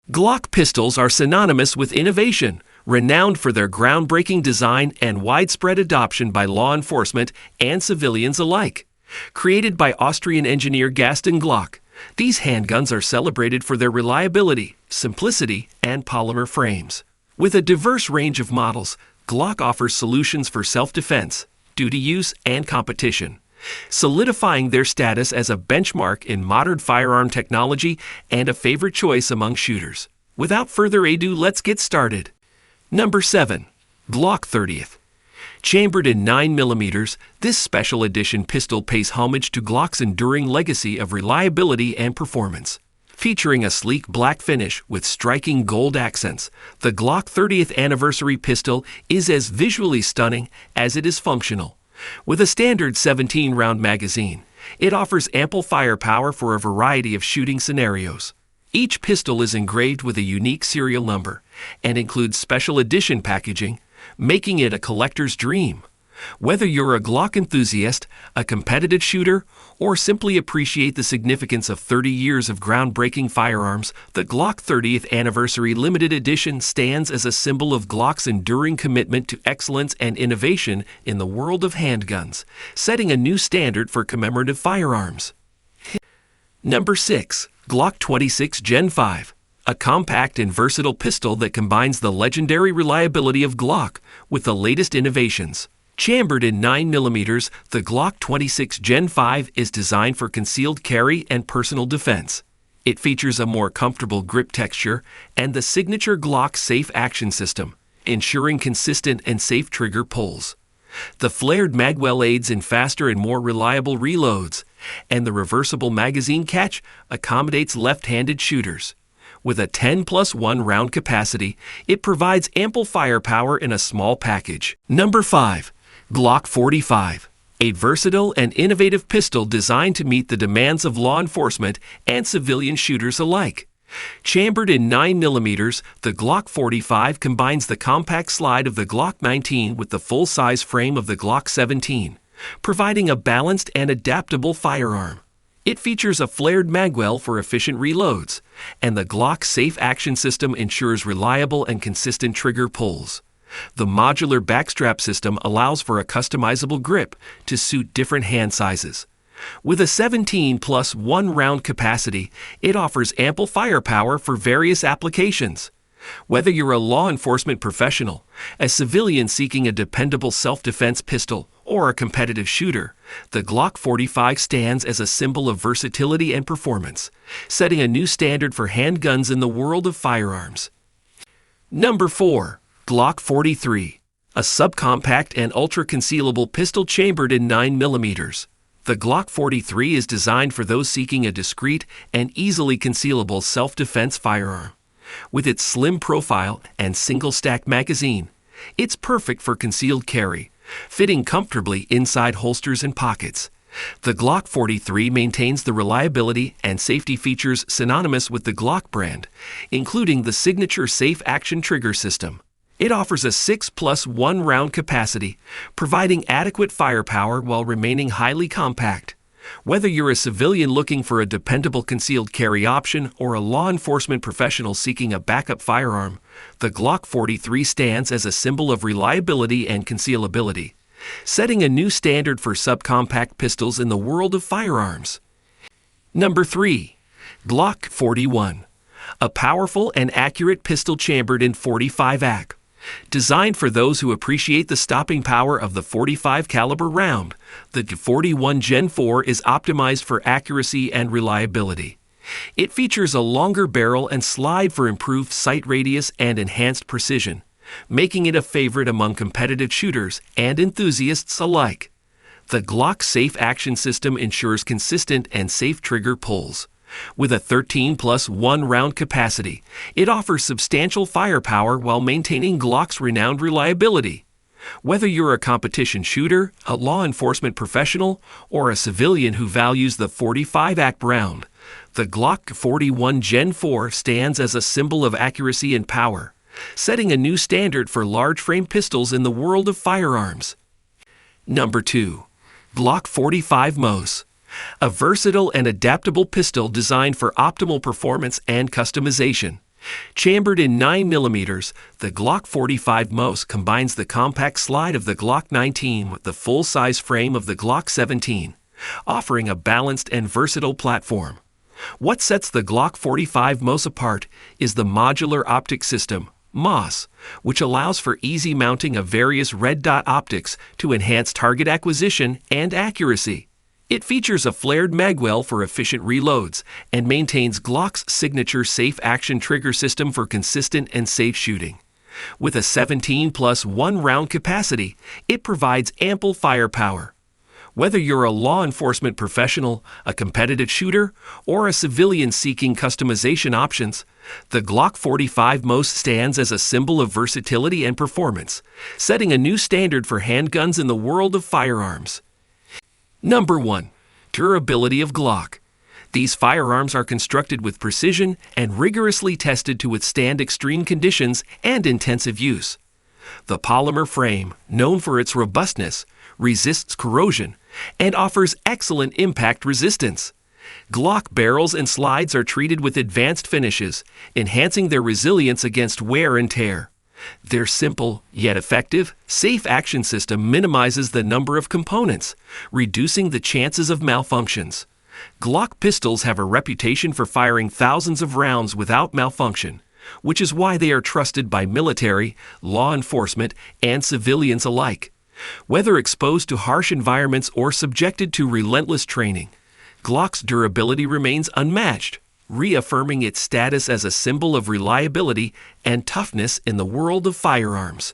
Glock pistols are synonymous with innovation, renowned for their groundbreaking design and widespread adoption by law enforcement and civilians alike. Created by Austrian engineer Gaston Glock, these handguns are celebrated for their reliability, simplicity, and polymer frames. With a diverse range of models, Glock offers solutions for self-defense, duty use, and competition, solidifying their status as a benchmark in modern firearm technology and a favorite choice among shooters. Without further ado, let's get started. Number 7. Glock 30th. Chambered in 9mm, this special edition pistol pays homage to Glock's enduring legacy of reliability and performance. Featuring a sleek black finish with striking gold accents, the Glock 30th anniversary pistol is as visually stunning as it is functional. With a standard 17-round magazine, it offers ample firepower for a variety of shooting scenarios. Each pistol is engraved with a unique serial number and includes special edition packaging, making it a collector's dream. Whether you're a Glock enthusiast, a competitive shooter, or simply appreciate the significance of 30 years of groundbreaking firearms, the Glock 30th Anniversary Limited Edition stands as a symbol of Glock's enduring commitment to excellence and innovation in the world of handguns, setting a new standard for commemorative firearms. Number 6. Glock 26 Gen 5. A compact and versatile pistol that combines the legendary reliability of Glock with the latest innovations. Chambered in 9mm, the Glock 26 Gen 5 is designed for concealed carry and personal defense. It features a more comfortable grip texture and the signature Glock Safe Action System, ensuring consistent and safe trigger pulls. The flared magwell aids in faster and more reliable reloads, and the reversible magazine catch accommodates left-handed shooters. With a 10+1 round capacity, it provides ample firepower in a small package. Number 5. Glock 45. A versatile and innovative pistol designed to meet the demands of law enforcement and civilian shooters alike. Chambered in 9mm, the Glock 45 combines the compact slide of the Glock 19 with the full-size frame of the Glock 17, providing a balanced and adaptable firearm. It features a flared magwell for efficient reloads, and the Glock Safe Action System ensures reliable and consistent trigger pulls. The modular backstrap system allows for a customizable grip to suit different hand sizes. With a 17+1 round capacity, it offers ample firepower for various applications. Whether you're a law enforcement professional, a civilian seeking a dependable self-defense pistol, or a competitive shooter, the Glock 45 stands as a symbol of versatility and performance, setting a new standard for handguns in the world of firearms. Number 4. Glock 43. A subcompact and ultra-concealable pistol chambered in 9mm. The Glock 43 is designed for those seeking a discreet and easily concealable self-defense firearm. With its slim profile and single-stack magazine, it's perfect for concealed carry, fitting comfortably inside holsters and pockets. The Glock 43 maintains the reliability and safety features synonymous with the Glock brand, including the signature Safe Action Trigger System. It offers a 6+1 round capacity, providing adequate firepower while remaining highly compact. Whether you're a civilian looking for a dependable concealed carry option or a law enforcement professional seeking a backup firearm, the Glock 43 stands as a symbol of reliability and concealability, setting a new standard for subcompact pistols in the world of firearms. Number 3. Glock 41. A powerful and accurate pistol chambered in 45 ACP. Designed for those who appreciate the stopping power of the 45 caliber round, the 41 Gen 4 is optimized for accuracy and reliability. It features a longer barrel and slide for improved sight radius and enhanced precision, making it a favorite among competitive shooters and enthusiasts alike. The Glock Safe Action System ensures consistent and safe trigger pulls. With a 13+1 round capacity, it offers substantial firepower while maintaining Glock's renowned reliability. Whether you're a competition shooter, a law enforcement professional, or a civilian who values the 45 ACP round, the Glock 41 Gen 4 stands as a symbol of accuracy and power, setting a new standard for large-frame pistols in the world of firearms. Number 2. Glock 45 MOS. A versatile and adaptable pistol designed for optimal performance and customization. Chambered in 9mm, the Glock 45 MOS combines the compact slide of the Glock 19 with the full-size frame of the Glock 17, offering a balanced and versatile platform. What sets the Glock 45 MOS apart is the modular optic system, MOS, which allows for easy mounting of various red dot optics to enhance target acquisition and accuracy. It features a flared magwell for efficient reloads and maintains Glock's signature safe action trigger system for consistent and safe shooting. With a 17+1 round capacity, it provides ample firepower. Whether you're a law enforcement professional, a competitive shooter, or a civilian seeking customization options, the Glock 45 MOS stands as a symbol of versatility and performance, setting a new standard for handguns in the world of firearms. Number 1. Durability of Glock. These firearms are constructed with precision and rigorously tested to withstand extreme conditions and intensive use. The polymer frame, known for its robustness, resists corrosion and offers excellent impact resistance. Glock barrels and slides are treated with advanced finishes, enhancing their resilience against wear and tear. Their simple, yet effective, safe action system minimizes the number of components, reducing the chances of malfunctions. Glock pistols have a reputation for firing thousands of rounds without malfunction, which is why they are trusted by military, law enforcement, and civilians alike. Whether exposed to harsh environments or subjected to relentless training, Glock's durability remains unmatched, reaffirming its status as a symbol of reliability and toughness in the world of firearms.